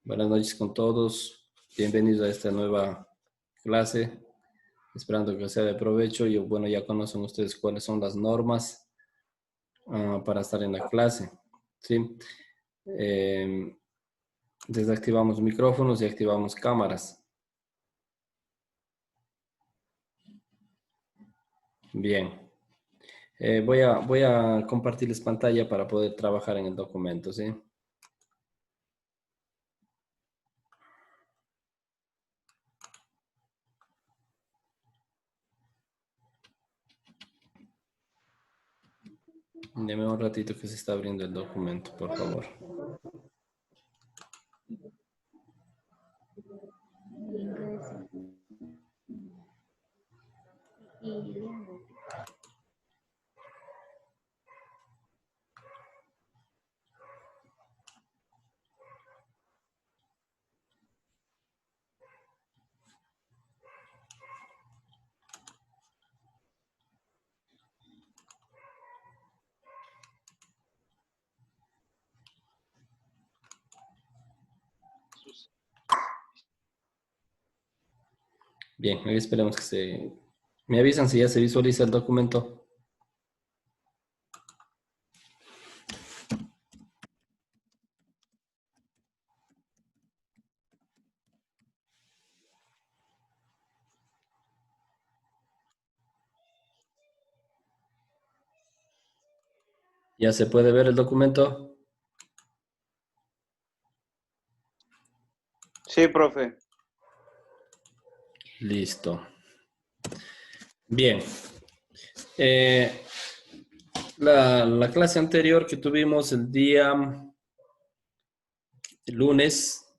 Buenas noches con todos. Bienvenidos a esta nueva clase. Esperando que sea de provecho. Bueno, ya conocen ustedes cuáles son las normas para estar en la clase. ¿Sí? Desactivamos micrófonos y activamos cámaras. Bien. Voy a compartirles pantalla para poder trabajar en el documento, ¿sí? Deme un ratito que se está abriendo el documento, por favor. Bien, ahí esperemos que se... ¿Me avisan si ya se visualiza el documento? ¿Ya se puede ver el documento? Sí, profe. Listo. Bien. Eh, la clase anterior que tuvimos el día lunes,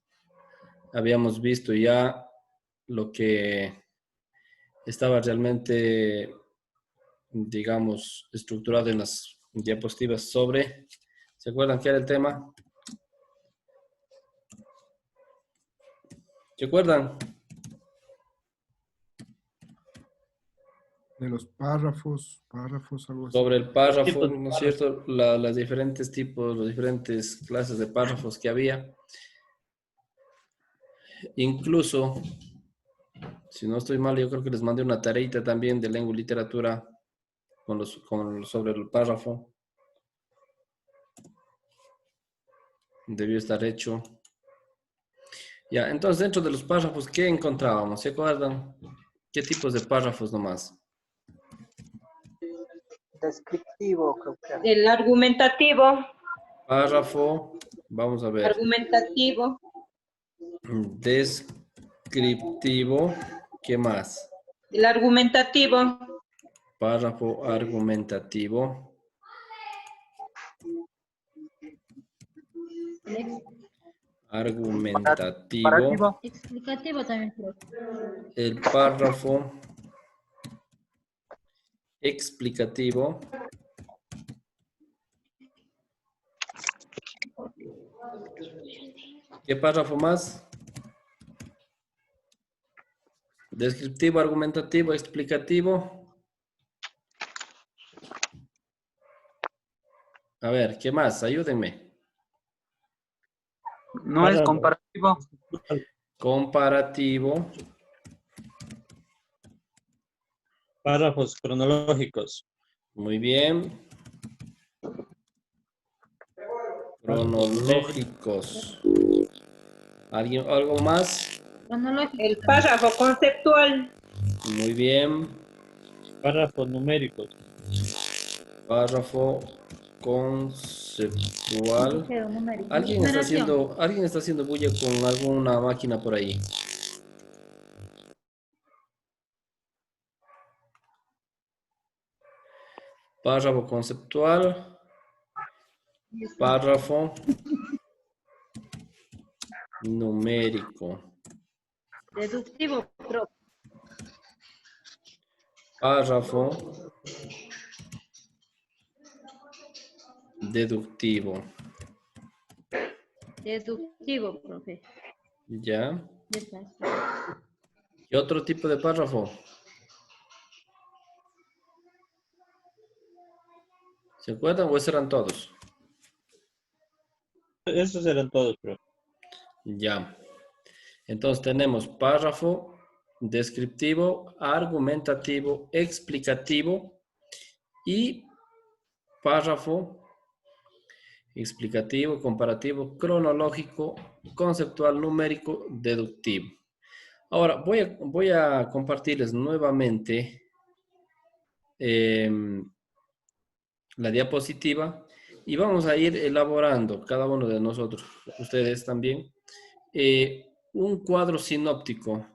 habíamos visto ya lo que estaba realmente, digamos, estructurado en las diapositivas sobre... ¿Se acuerdan qué era el tema? ¿Se acuerdan? De los párrafos, algo así. Sobre el párrafo, ¿no es cierto? Las diferentes tipos, las diferentes clases de párrafos que había. Incluso, si no estoy mal, yo creo que les mandé una tareita también de lengua y literatura sobre el párrafo. Debió estar hecho. Ya, entonces dentro de los párrafos, ¿qué encontrábamos? ¿Se acuerdan? ¿Qué tipos de párrafos nomás? Descriptivo, creo que era. El argumentativo. Párrafo, vamos a ver. Argumentativo. Descriptivo, ¿qué más? El argumentativo. Párrafo argumentativo. Argumentativo. Explicativo también, creo. El párrafo explicativo. ¿Qué párrafo más? Descriptivo, argumentativo, explicativo. A ver, ¿qué más? Ayúdenme. No es comparativo. Comparativo. Párrafos cronológicos. Muy bien. Cronológicos. ¿Alguien, algo más? El párrafo conceptual. Muy bien. Párrafos numéricos. Párrafo conceptual. ¿Alguien está haciendo bulla con alguna máquina por ahí? Párrafo conceptual. Párrafo numérico. Deductivo. Párrafo deductivo. Deductivo, profe. ¿Ya? ¿Qué otro tipo de párrafo? ¿Se acuerdan o esos eran todos? Esos eran todos, pero Ya. Entonces tenemos párrafo descriptivo, argumentativo, explicativo y párrafo explicativo, comparativo, cronológico, conceptual, numérico, deductivo. Ahora voy a compartirles nuevamente la diapositiva y vamos a ir elaborando, cada uno de nosotros, ustedes también, un cuadro sinóptico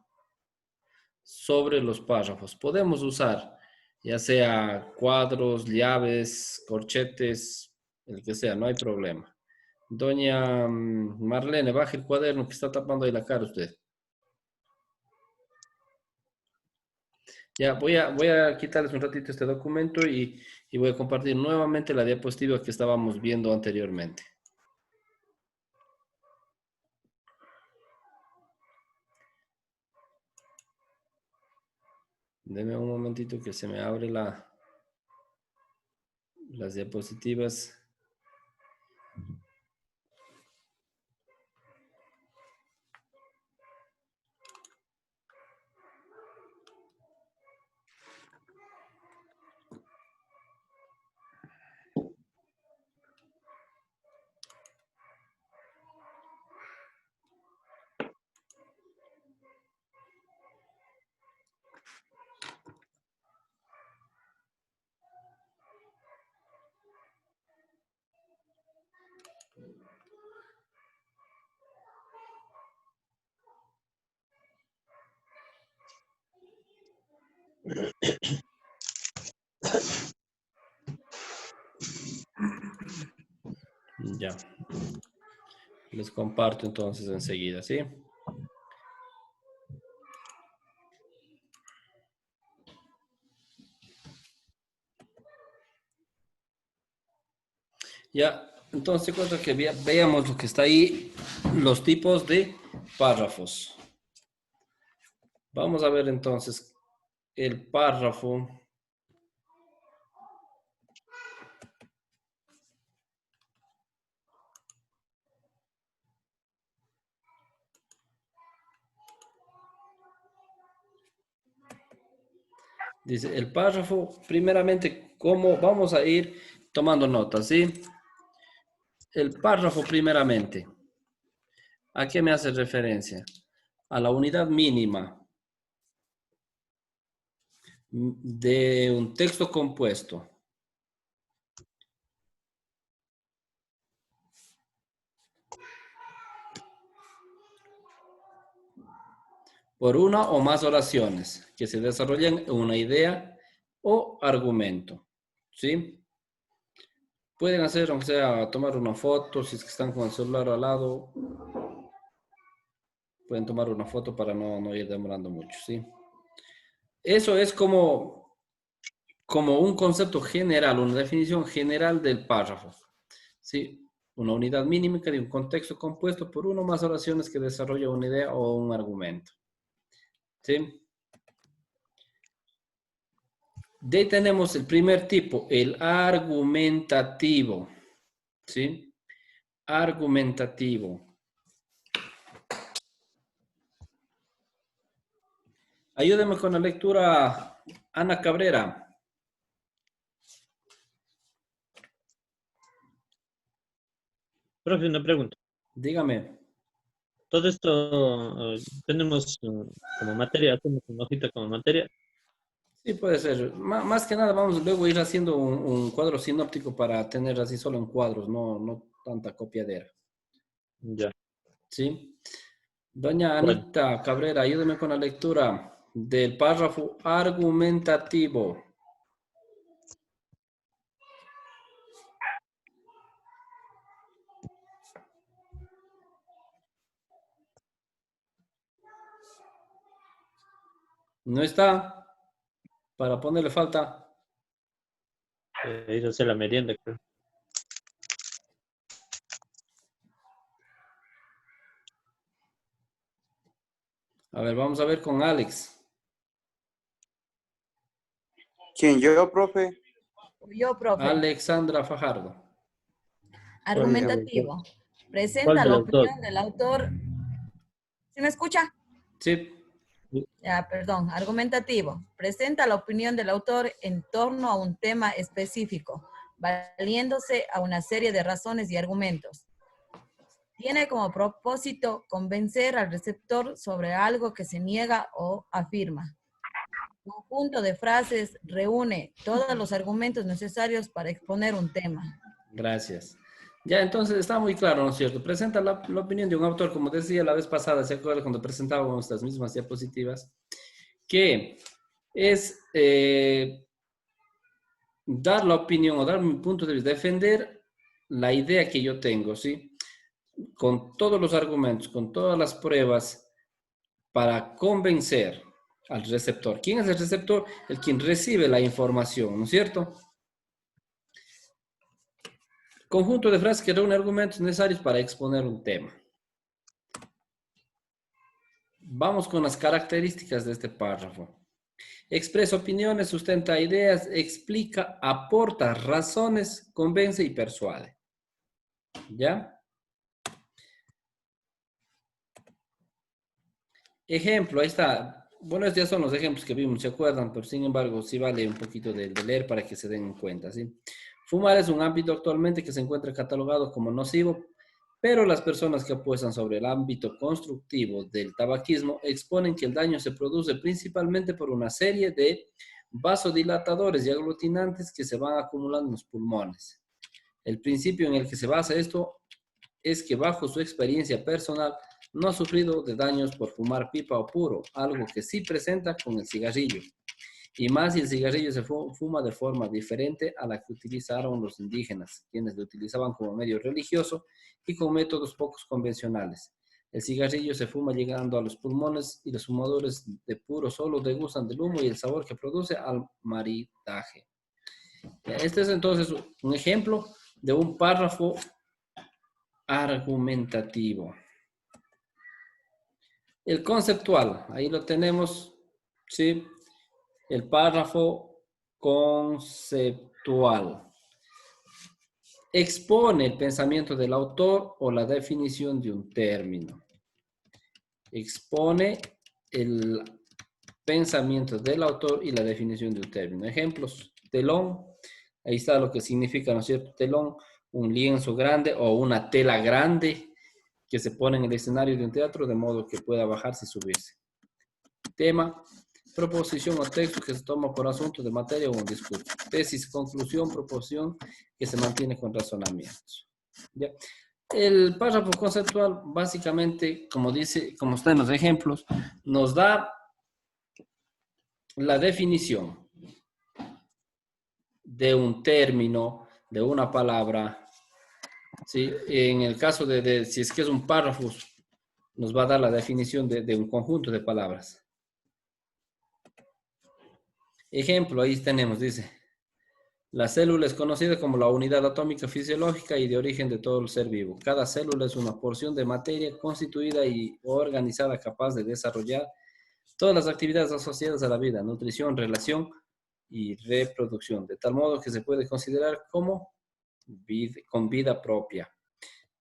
sobre los párrafos. Podemos usar ya sea cuadros, llaves, corchetes, el que sea, no hay problema. Doña Marlene, baje el cuaderno que está tapando ahí la cara usted. Ya, voy a quitarles un ratito este documento y voy a compartir nuevamente la diapositiva que estábamos viendo anteriormente. Deme un momentito que se me abre las diapositivas. Ya. Les comparto entonces enseguida, ¿sí? Ya, entonces cuento que veamos lo que está ahí, los tipos de párrafos. Vamos a ver entonces el párrafo. Dice, el párrafo, primeramente, ¿cómo vamos a ir tomando notas, sí? El párrafo, primeramente, ¿a qué me hace referencia? A la unidad mínima de un texto compuesto. Por una o más oraciones que se desarrollan en una idea o argumento, ¿sí? Pueden hacer, aunque sea tomar una foto, si es que están con el celular al lado, pueden tomar una foto para no ir demorando mucho, ¿sí? Eso es como un concepto general, una definición general del párrafo, ¿sí? Una unidad mínima de un contexto compuesto por una o más oraciones que desarrolla una idea o un argumento, ¿sí? De ahí tenemos el primer tipo, el argumentativo, ¿sí? Argumentativo. Ayúdeme con la lectura, Ana Cabrera. Profe, una pregunta. Dígame. Todo esto tenemos como materia, hacemos una hojita como materia. Sí, puede ser. Más que nada vamos luego a ir haciendo un cuadro sinóptico para tener así solo en cuadros, no tanta copiadera. Ya. ¿Sí? Doña Bueno. Anita Cabrera, ayúdeme con la lectura del párrafo argumentativo. ¿No está? Para ponerle falta. Ir a hacer la merienda, creo. A ver, vamos a ver con Alex. ¿Quién, yo, profe? Yo, profe. Alexandra Fajardo. Argumentativo. ¿Cuál Presenta de la los dos? opinión del autor ¿Sí me escucha? Sí. Ya, perdón. Argumentativo. Presenta la opinión del autor en torno a un tema específico, valiéndose a una serie de razones y argumentos. Tiene como propósito convencer al receptor sobre algo que se niega o afirma. Conjunto de frases reúne todos los argumentos necesarios para exponer un tema. Gracias. Ya, entonces está muy claro, ¿no es cierto? Presenta la opinión de un autor, como decía la vez pasada, ¿se acuerdan cuando presentábamos estas mismas diapositivas? Que es dar la opinión o dar mi punto de vista, defender la idea que yo tengo, ¿sí? Con todos los argumentos, con todas las pruebas, para convencer al receptor. ¿Quién es el receptor? El quien recibe la información, ¿no es cierto? Conjunto de frases que reúne argumentos necesarios para exponer un tema. Vamos con las características de este párrafo. Expresa opiniones, sustenta ideas, explica, aporta razones, convence y persuade. ¿Ya? Ejemplo, ahí está. Bueno, estos ya son los ejemplos que vimos, ¿se acuerdan? Pero sin embargo, sí vale un poquito de leer para que se den en cuenta, ¿sí? Fumar es un ámbito actualmente que se encuentra catalogado como nocivo, pero las personas que apuestan sobre el ámbito constructivo del tabaquismo exponen que el daño se produce principalmente por una serie de vasodilatadores y aglutinantes que se van acumulando en los pulmones. El principio en el que se basa esto es que bajo su experiencia personal no ha sufrido de daños por fumar pipa o puro, algo que sí presenta con el cigarrillo. Y más si el cigarrillo se fuma de forma diferente a la que utilizaron los indígenas, quienes lo utilizaban como medio religioso y con métodos pocos convencionales. El cigarrillo se fuma llegando a los pulmones y los fumadores de puro solo degustan del humo y el sabor que produce al maridaje. Este es entonces un ejemplo de un párrafo argumentativo. El conceptual, ahí lo tenemos, ¿sí? El párrafo conceptual. Expone el pensamiento del autor o la definición de un término. Expone el pensamiento del autor y la definición de un término. Ejemplos, telón, ahí está lo que significa, ¿no es cierto? Telón, un lienzo grande o una tela grande que se pone en el escenario de un teatro de modo que pueda bajarse y subirse. Tema, proposición o texto que se toma por asunto de materia o un discurso. Tesis, conclusión, proposición que se mantiene con razonamientos. ¿Ya? El párrafo conceptual, básicamente, como dice, como está en los ejemplos, nos da la definición de un término, de una palabra. ¿Sí? En el caso de si es que es un párrafo, nos va a dar la definición de un conjunto de palabras. Ejemplo, ahí tenemos, dice, la célula es conocida como la unidad atómica fisiológica y de origen de todo el ser vivo. Cada célula es una porción de materia constituida y organizada capaz de desarrollar todas las actividades asociadas a la vida, nutrición, relación y reproducción, de tal modo que se puede considerar como con vida propia.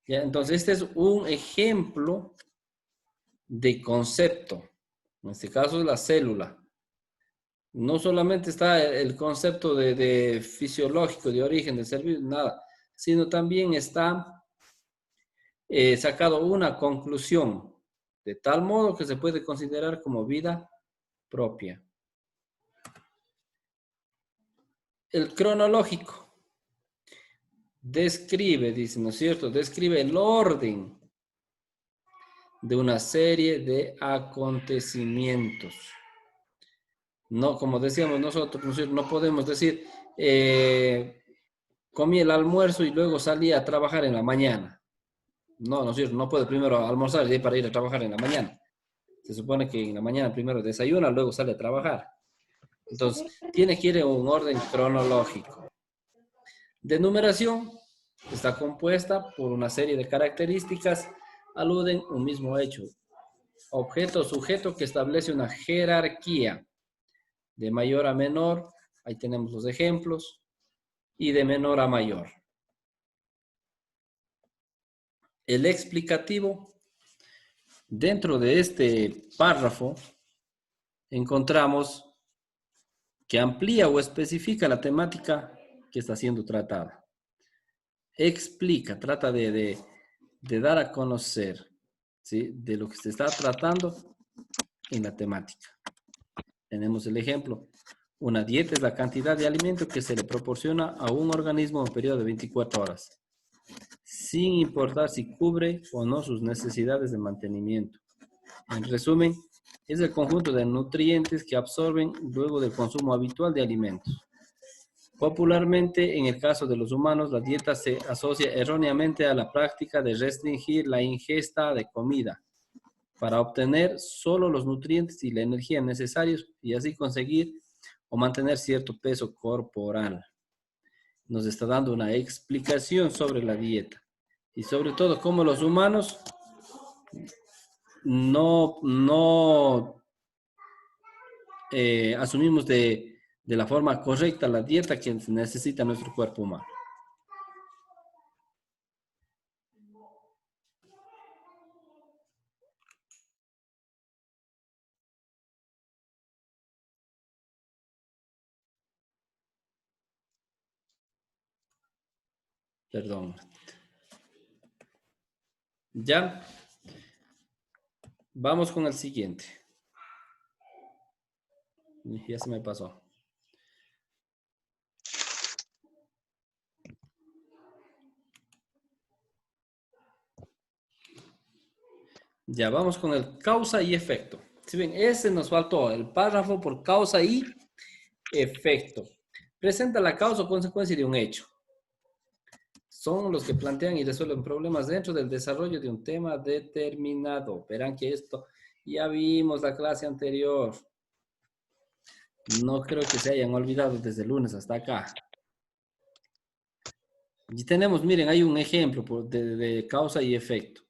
¿Ya? Entonces, este es un ejemplo de concepto. En este caso es la célula. No solamente está el concepto de fisiológico, de origen, de ser vivo, nada, sino también está sacado una conclusión, de tal modo que se puede considerar como vida propia. El cronológico describe, dice, ¿no es cierto? Describe el orden de una serie de acontecimientos. No, como decíamos nosotros, ¿no es cierto? No podemos decir, comí el almuerzo y luego salí a trabajar en la mañana. No, ¿no es cierto? No puede primero almorzar y de ahí para ir a trabajar en la mañana. Se supone que en la mañana primero desayuna, luego sale a trabajar. Entonces, tiene que ir en un orden cronológico. De numeración está compuesta por una serie de características, aluden a un mismo hecho. Objeto o sujeto que establece una jerarquía de mayor a menor, ahí tenemos los ejemplos, y de menor a mayor. El explicativo Dentro de este párrafo encontramos que amplía o especifica la temática que está siendo tratada. Explica, trata de dar a conocer, ¿sí?, de lo que se está tratando en la temática. Tenemos el ejemplo. Una dieta es la cantidad de alimento que se le proporciona a un organismo en un periodo de 24 horas, sin importar si cubre o no sus necesidades de mantenimiento. En resumen, es el conjunto de nutrientes que absorben luego del consumo habitual de alimentos. Popularmente, en el caso de los humanos, la dieta se asocia erróneamente a la práctica de restringir la ingesta de comida para obtener solo los nutrientes y la energía necesarios y así conseguir o mantener cierto peso corporal. Nos está dando una explicación sobre la dieta y sobre todo cómo los humanos no asumimos de la forma correcta la dieta que necesita nuestro cuerpo humano. Perdón. Ya. Vamos con el siguiente. Ya se me pasó. Ya vamos con el causa y efecto. Si ven, ese nos faltó, el párrafo por causa y efecto. Presenta la causa o consecuencia de un hecho. Son los que plantean y resuelven problemas dentro del desarrollo de un tema determinado. Verán que esto ya vimos la clase anterior. No creo que se hayan olvidado desde el lunes hasta acá. Y tenemos, miren, hay un ejemplo de causa y efecto.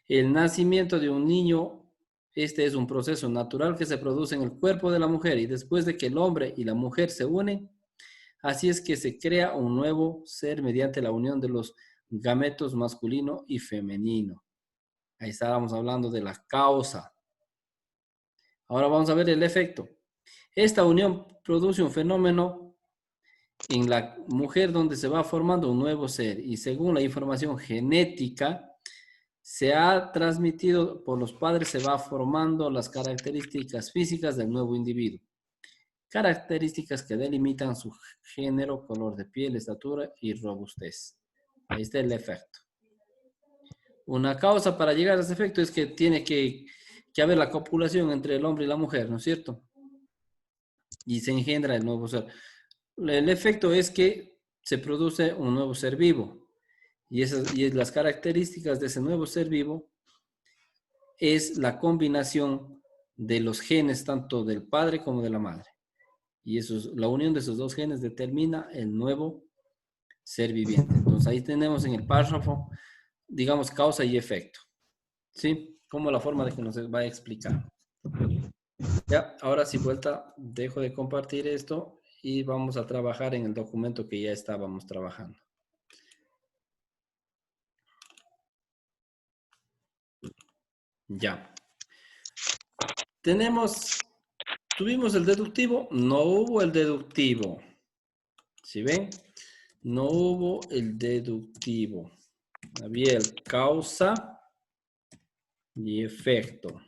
El nacimiento de un niño, este es un proceso natural que se produce en el cuerpo de la mujer y después de que el hombre y la mujer se unen, así es que se crea un nuevo ser mediante la unión de los gametos masculino y femenino. Ahí estábamos hablando de la causa. Ahora vamos a ver el efecto. Esta unión produce un fenómeno en la mujer donde se va formando un nuevo ser y según la información genética se ha transmitido por los padres, se va formando las características físicas del nuevo individuo. Características que delimitan su género, color de piel, estatura y robustez. Ahí está el efecto. Una causa para llegar a ese efecto es que tiene que haber la copulación entre el hombre y la mujer, ¿no es cierto? Y se engendra el nuevo ser. El efecto es que se produce un nuevo ser vivo. Y las características de ese nuevo ser vivo es la combinación de los genes tanto del padre como de la madre. Y la unión de esos dos genes determina el nuevo ser viviente. Entonces ahí tenemos en el párrafo, digamos, causa y efecto. ¿Sí? Como la forma de que nos va a explicar. Ya, ahora sí, vuelta, dejo de compartir esto y vamos a trabajar en el documento que ya estábamos trabajando. Ya. Tuvimos el deductivo, no hubo el deductivo. ¿Sí ven? No hubo el deductivo. Había el causa y efecto.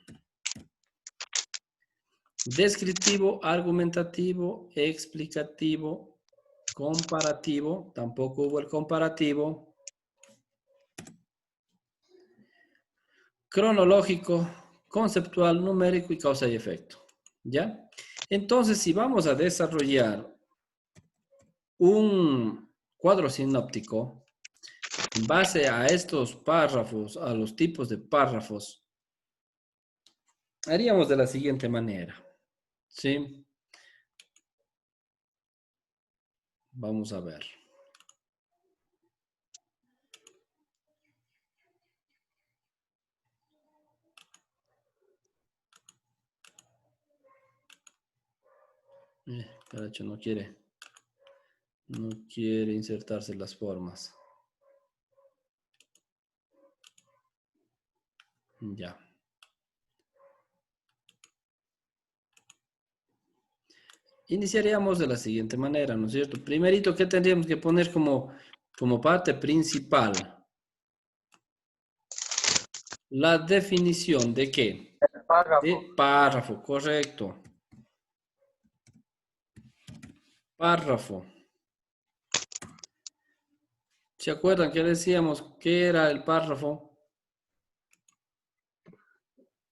Descriptivo, argumentativo, explicativo, comparativo. Tampoco hubo el comparativo. Cronológico, conceptual, numérico y causa y efecto. ¿Ya? Entonces, si vamos a desarrollar un cuadro sinóptico en base a estos párrafos, a los tipos de párrafos, haríamos de la siguiente manera. ¿Sí? Vamos a ver. Caracho, no quiere insertarse las formas. Ya. Iniciaríamos de la siguiente manera, ¿no es cierto? Primerito, ¿qué tendríamos que poner como parte principal? La definición de qué? De párrafo, correcto. Párrafo. ¿Se acuerdan que decíamos qué era el párrafo?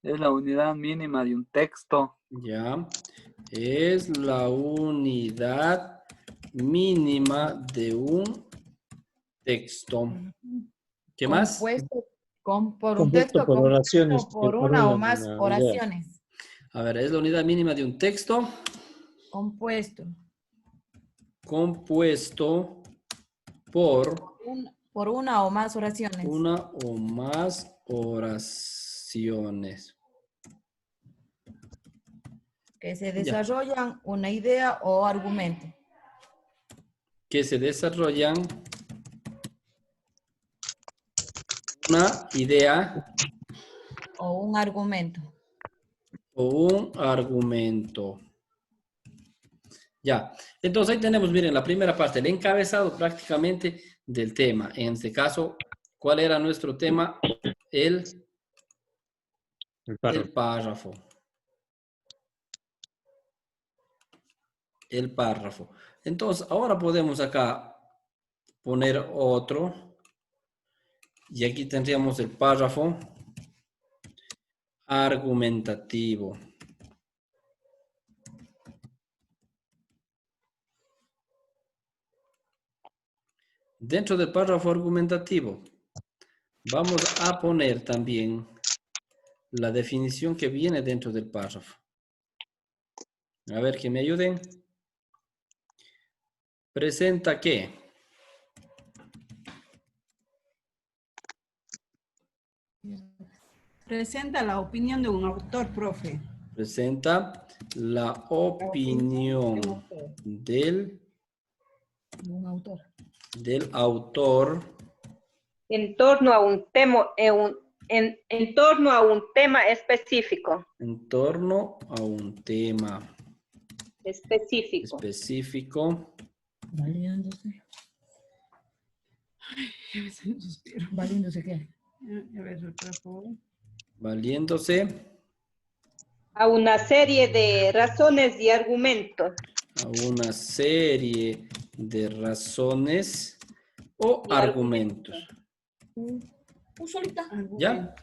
Es la unidad mínima de un texto. Ya. Es la unidad mínima de un texto. ¿Qué más? Compuesto por un Compuesto texto por oraciones. compuesto por que una o formulan más una idea. oraciones. A ver, es la unidad mínima de un texto Compuesto compuesto por por una o más oraciones. una o más oraciones. Que se desarrollan una idea o argumento. Que se desarrollan una idea O un argumento. o un argumento. Ya, entonces ahí tenemos, miren, la primera parte, el encabezado prácticamente del tema. En este caso, ¿cuál era nuestro tema? El párrafo. El párrafo. Entonces, ahora podemos acá poner otro. Y aquí tendríamos el párrafo argumentativo. Dentro del párrafo argumentativo, vamos a poner también la definición que viene dentro del párrafo. A ver, que me ayuden. ¿Presenta qué? Presenta la opinión de un autor, profe. Presenta la opinión del autor En torno a un tema, en torno a un tema específico. en torno a un tema Específico. específico. Valiéndose. ¿Valiéndose qué? A ver, otra vez. Valiéndose A una serie de razones y argumentos. a una serie de razones o argumentos. Solita. ¿Ya?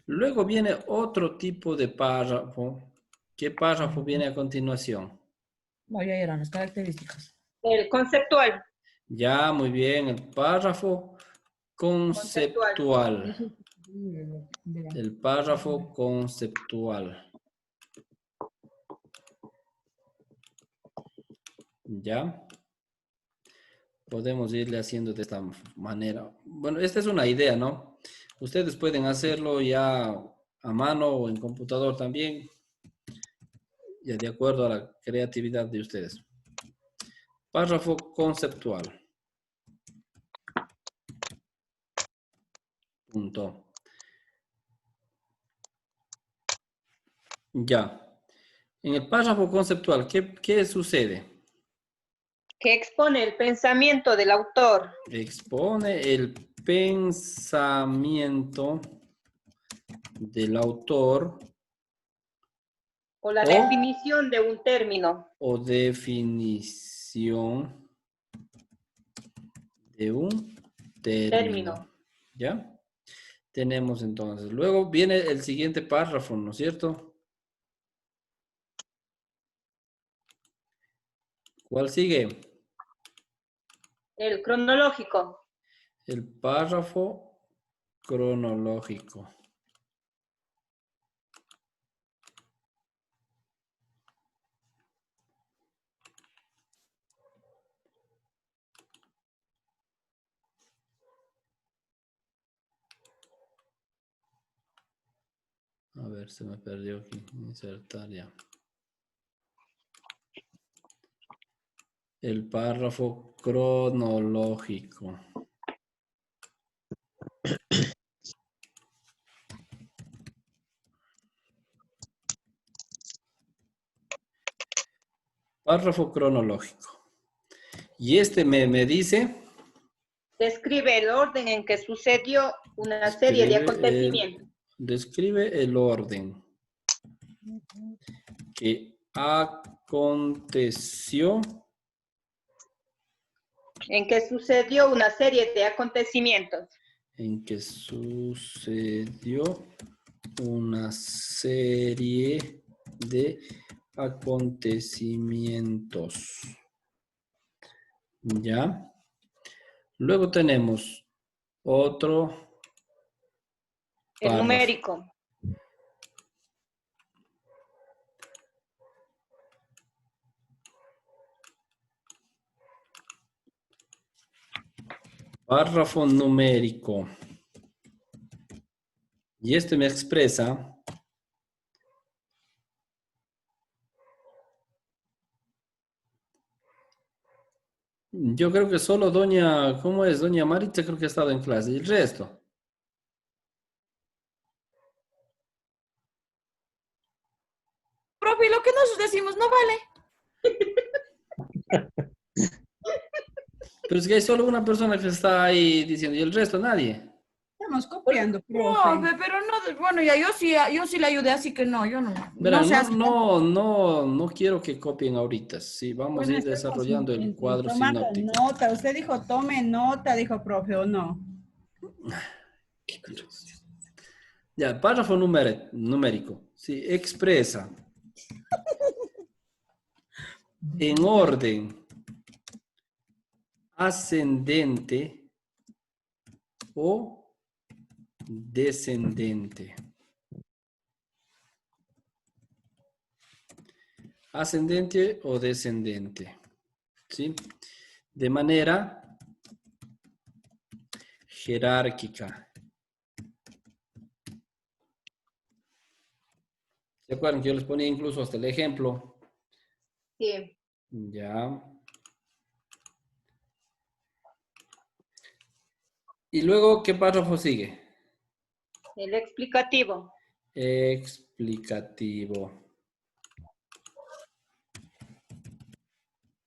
Luego viene otro tipo de párrafo. ¿Qué párrafo viene a continuación? No, ya eran las características. El conceptual. Ya, muy bien, el párrafo conceptual. El párrafo conceptual. ¿Ya? Podemos irle haciendo de esta manera. Bueno, esta es una idea, ¿no? Ustedes pueden hacerlo ya a mano o en computador también, ya de acuerdo a la creatividad de ustedes. Párrafo conceptual. Punto. Ya. En el párrafo conceptual, ¿qué sucede? Que expone el pensamiento del autor. Expone el pensamiento del autor O la definición de un término. o definición de un término. ¿Ya? Tenemos entonces. Luego viene el siguiente párrafo, ¿no es cierto? ¿Cuál sigue? El cronológico. El párrafo cronológico. A ver, se me perdió aquí. Insertar ya. El párrafo cronológico. Párrafo cronológico. Y este me dice... Describe el orden en que sucedió una serie de acontecimientos. Describe el orden que aconteció. En que sucedió una serie de acontecimientos. En que sucedió una serie de acontecimientos. ¿Ya? Luego tenemos otro El párrafo. numérico. Párrafo numérico. Y este me expresa yo creo que solo doña, ¿cómo es? Doña Maritza creo que ha estado en clase. ¿Y el resto? Profe, lo que nosotros decimos no vale. Pero es que hay solo una persona que está ahí diciendo, ¿y el resto? Nadie. Estamos copiando, profe. Profe, pero no, bueno, ya yo sí le ayudé, así que no, yo no. Verán, No se hace. no quiero que copien ahorita. Sí, vamos a ir Bueno, estamos desarrollando el cuadro tomando sinóptico. nota. Usted dijo, tome nota, dijo profe, ¿o no? Ya, párrafo numérico. Sí, expresa en orden ascendente o descendente. Ascendente o descendente. ¿Sí? De manera jerárquica. ¿Se acuerdan que yo les ponía incluso hasta el ejemplo? Sí. Ya. Y luego, ¿qué párrafo sigue? El explicativo. Explicativo.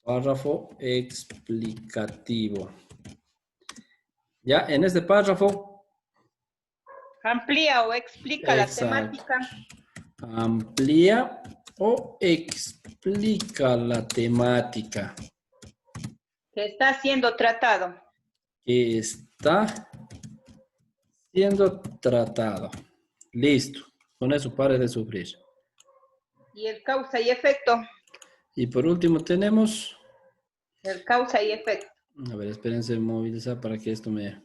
Párrafo explicativo. Ya, en este párrafo. Amplía o explica Exacto. la temática. Amplía o explica la temática Que está siendo tratado. que está siendo tratado. Listo. Con eso pare de sufrir. Y el causa y efecto. Y por último tenemos... El causa y efecto. A ver, espérense movilizar para que esto me...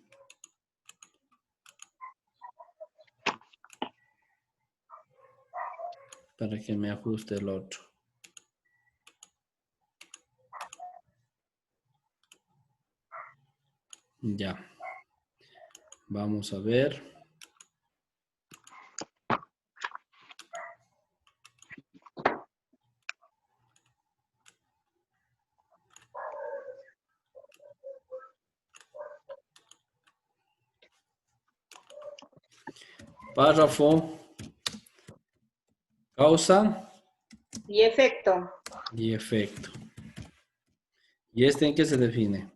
Para que me ajuste el otro. Ya. Vamos a ver. Párrafo. Causa. Y efecto. Y efecto. ¿Y este en qué se define?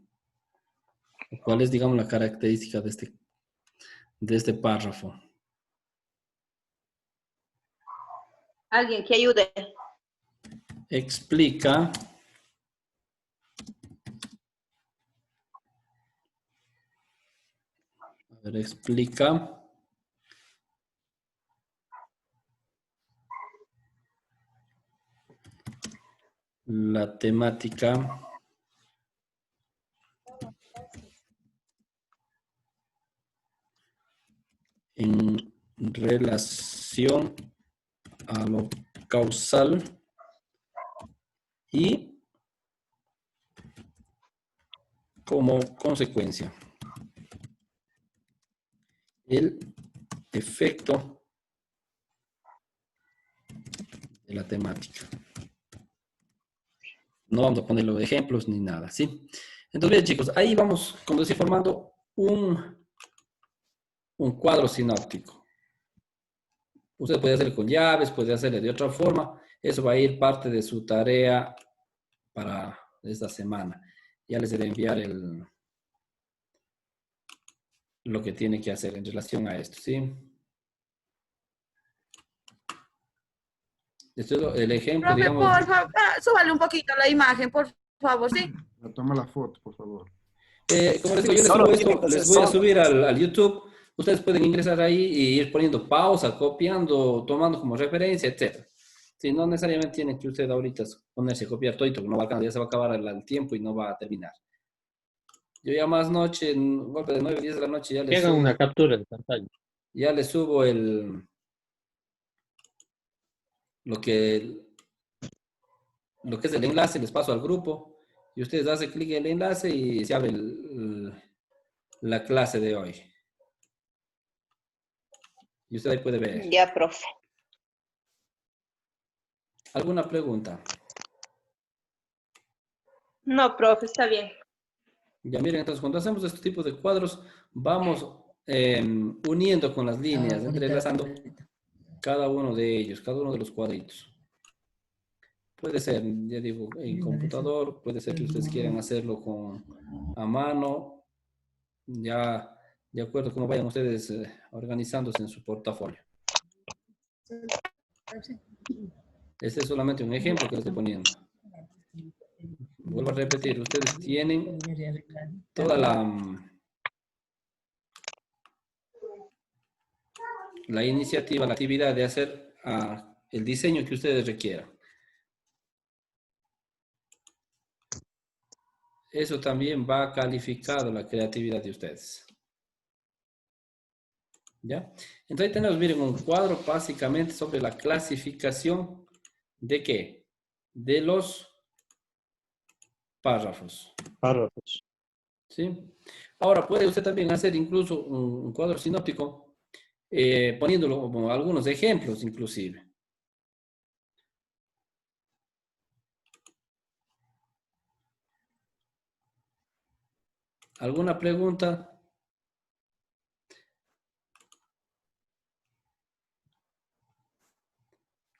¿Cuál es, digamos, la característica de este párrafo? Alguien que ayude. Explica explica la temática en relación a lo causal y como consecuencia el efecto de la temática. No vamos a ponerlo de ejemplos ni nada, ¿sí? Entonces, bien, chicos, ahí vamos, como decía, formando un cuadro sinóptico. Usted puede hacerlo con llaves, puede hacerlo de otra forma. Eso va a ir parte de su tarea para esta semana. Ya les he de enviar lo que tiene que hacer en relación a esto, ¿sí? Esto es el ejemplo, Profe, digamos. por favor, súbale un poquito la imagen, por favor, ¿sí? Toma la foto, por favor. Como les digo, yo les voy a subir al YouTube. Ustedes pueden ingresar ahí y ir poniendo pausa, copiando, tomando como referencia, etc. Sí, no necesariamente tienen que usted ahorita ponerse a copiar todo, porque no va a alcanzar, ya se va a acabar el tiempo y no va a terminar. Yo ya más noche, en un golpe de 9, 10 de la noche, ya Que hagan una captura de pantalla. ya les subo lo que es el enlace, les paso al grupo y ustedes hacen clic en el enlace y se abre la clase de hoy. Y usted ahí puede ver. Ya, profe. ¿Alguna pregunta? No, profe, está bien. Ya miren, entonces cuando hacemos este tipo de cuadros, vamos uniendo con las líneas, entrelazando cada uno de ellos, cada uno de los cuadritos. Puede ser, ya digo, en computador, puede ser que ustedes quieran hacerlo a mano, ya de acuerdo a cómo vayan ustedes organizándose en su portafolio. Este es solamente un ejemplo que les estoy poniendo. Vuelvo a repetir, ustedes tienen toda la iniciativa, la actividad de hacer el diseño que ustedes requieran. Eso también va calificado la creatividad de ustedes. ¿Ya? Entonces tenemos, miren, un cuadro básicamente sobre la clasificación de ¿qué? De los párrafos. Párrafos. ¿Sí? Ahora puede usted también hacer incluso un cuadro sinóptico poniéndolo como algunos ejemplos inclusive. ¿Alguna pregunta?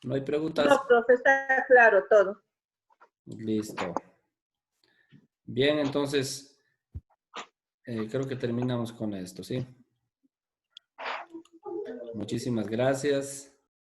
¿No hay preguntas? No, profe, está claro todo. Listo. Bien, entonces creo que terminamos con esto, ¿sí? Muchísimas gracias.